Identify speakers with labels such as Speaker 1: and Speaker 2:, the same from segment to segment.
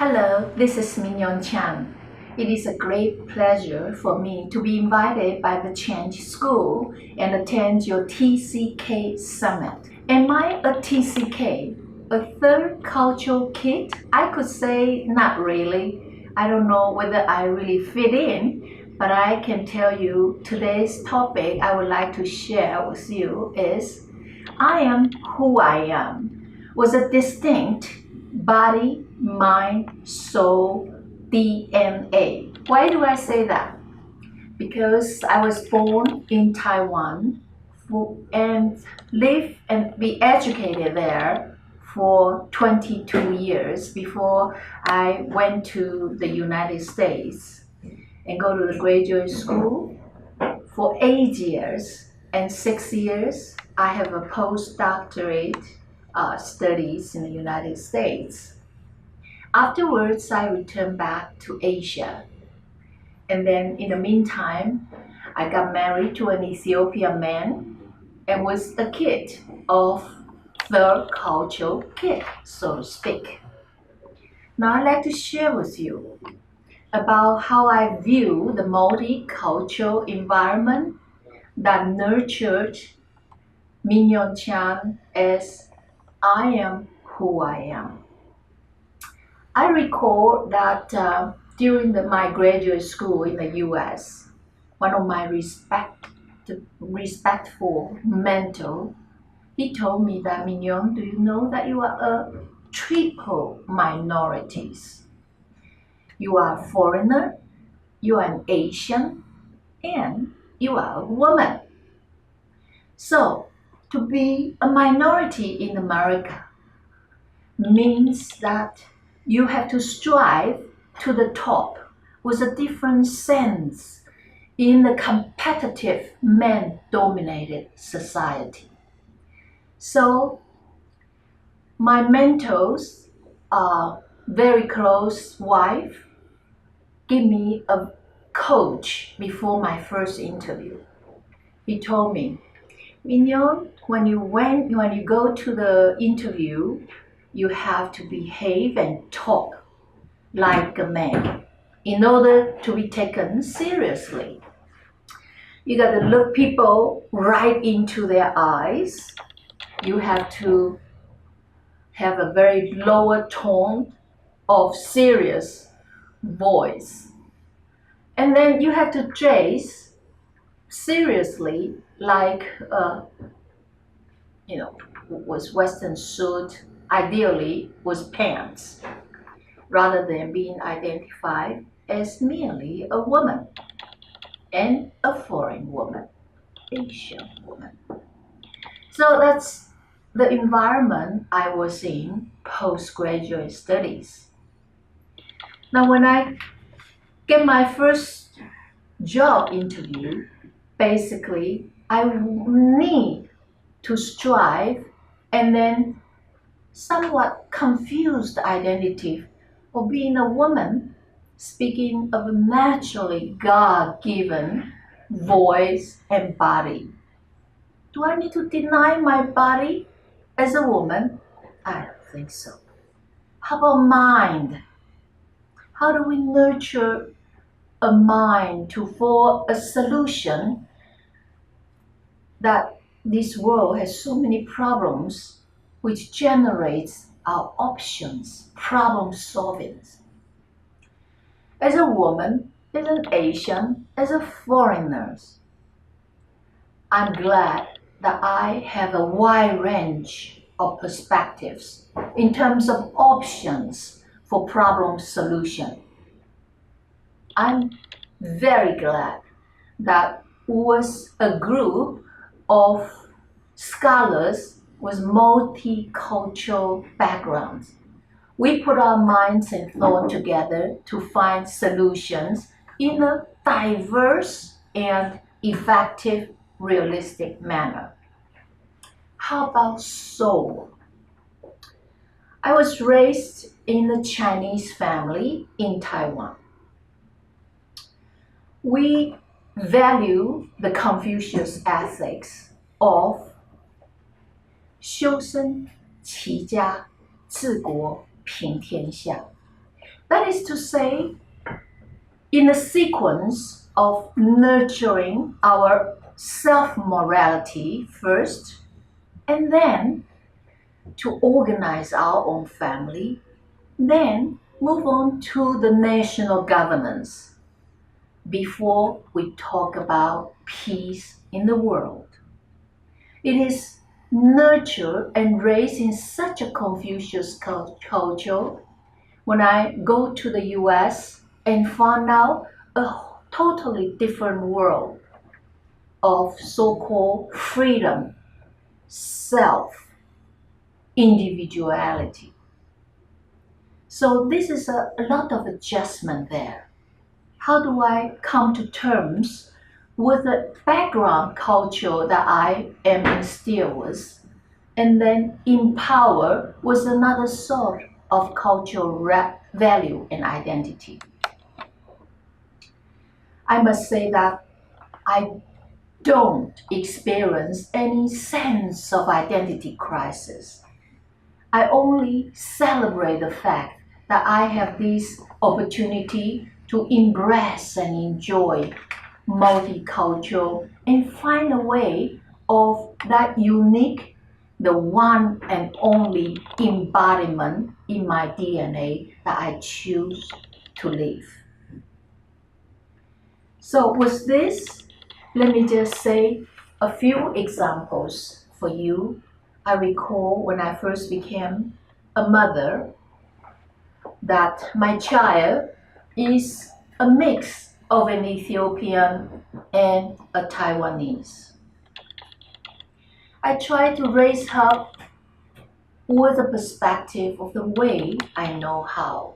Speaker 1: Hello, this is Mignonne Chan. It is a great pleasure for me to be invited by the Change School and attend your TCK Summit. Am I a TCK, a third cultural kid? I could say not really. I don't know whether I really fit in, but I can tell you today's topic I would like to share with you is I am who I am was a distinct body, mind, soul, DNA. Why do I say that? Because I was born in Taiwan and live and be educated there for 22 years before I went to the United States and go to the graduate school for 8 years, and 6 years I have a postdoctorate studies in the United States. Afterwards, I returned back to Asia. And then in the meantime, I got married to an Ethiopian man and was a kid of third cultural kid, so to speak. Now I'd like to share with you about how I view the multicultural environment that nurtured Mignonne Chan as I am who I am. I recall that during my graduate school in the U.S., one of my respectful mentor, he told me that, Mignonne, do you know that you are a triple minorities? You are a foreigner, you are an Asian, and you are a woman. So, to be a minority in America means that you have to strive to the top with a different sense in the competitive man-dominated society. So my mentors, very close wife, gave me a coach before my first interview. He told me, Mignonne, when you go to the interview, you have to behave and talk like a man in order to be taken seriously. You got to look people right into their eyes. You have to have a very lower tone of serious voice. And then you have to dress seriously like with Western suit, ideally with pants, rather than being identified as merely a woman and a foreign woman, Asian woman. So that's the environment I was in postgraduate studies. Now when I get my first job interview, basically I need to strive and then somewhat confused identity of being a woman, speaking of a naturally God-given voice and body. Do I need to deny my body as a woman? I don't think so. How about mind? How do we nurture a mind for a solution that this world has so many problems, which generates our options, problem solving. As a woman, as an Asian, as a foreigner, I'm glad that I have a wide range of perspectives in terms of options for problem solution. I'm very glad that was a group of scholars with multicultural backgrounds. We put our minds and thought together to find solutions in a diverse and effective, realistic manner. How about soul? I was raised in a Chinese family in Taiwan. We value the Confucius ethics of 修身齐家治国平天下. That is to say, in a sequence of nurturing our self-morality first, and then to organize our own family, then move on to the national governance before we talk about peace in the world. It is nurtured and raised in such a Confucius culture. When I go to the U.S. and find out a totally different world of so-called freedom, self, individuality. So this is a lot of adjustment there. How do I come to terms with the background culture that I am instilled with, and then empower with another sort of cultural value and identity? I must say that I don't experience any sense of identity crisis. I only celebrate the fact that I have this opportunity to embrace and enjoy multicultural and find a way of that unique, the one and only embodiment in my DNA that I choose to live. So with this, let me just say a few examples for you. I recall when I first became a mother that my child is a mix of an Ethiopian and a Taiwanese. I try to raise her with a perspective of the way I know how.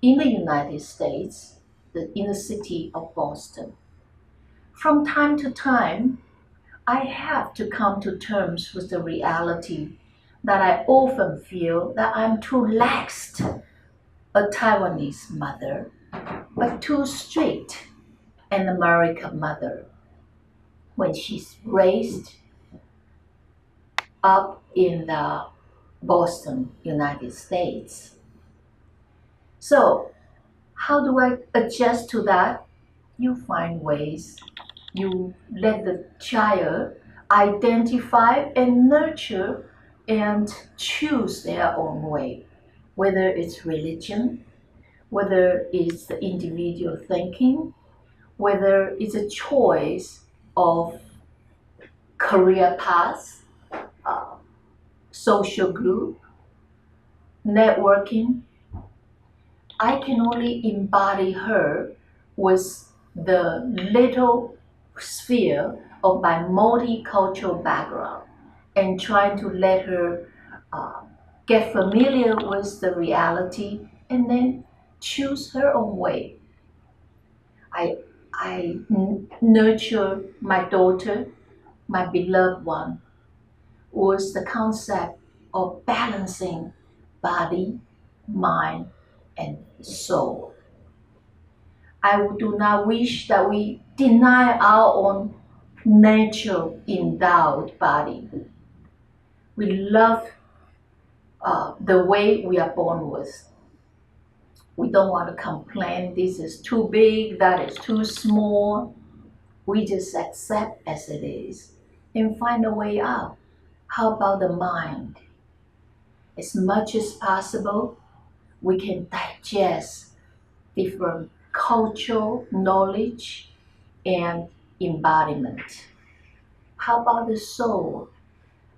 Speaker 1: In the United States, in the city of Boston, from time to time, I have to come to terms with the reality that I often feel that I'm too lax, a Taiwanese mother, but too strict, an American mother, when she's raised up in the Boston, United States. So, how do I adjust to that? You find ways. You let the child identify and nurture and choose their own way, whether it's religion, whether it's the individual thinking, whether it's a choice of career path, social group, networking. I can only embody her with the little sphere of my multicultural background and trying to let her get familiar with the reality and then choose her own way. I nurture my daughter, my beloved one, with the concept of balancing body, mind, and soul. I do not wish that we deny our own natural endowed body. We love the way we are born with. We don't want to complain, this is too big, that is too small. We just accept as it is and find a way out. How about the mind? As much as possible, we can digest different cultural knowledge and embodiment. How about the soul?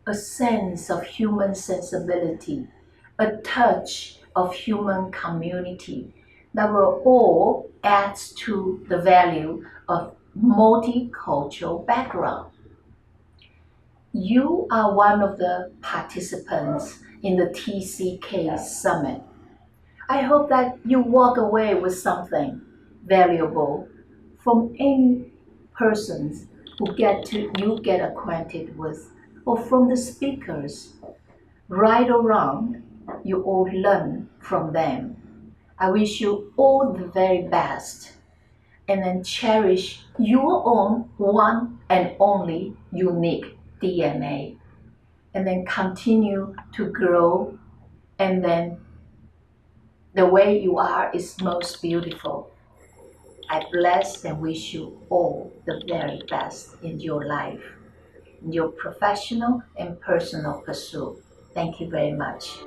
Speaker 1: A sense of human sensibility, a touch of human community that will all add to the value of multicultural background. You are one of the participants in the TCK summit. I hope that you walk away with something valuable from any persons who you get acquainted with, or from the speakers. Right or wrong, you all learn from them. I wish you all the very best, and then cherish your own one and only unique DNA, and then continue to grow and then The way you are is most beautiful. I bless and wish you all the very best in your life, in your professional and personal pursuit. Thank you very much.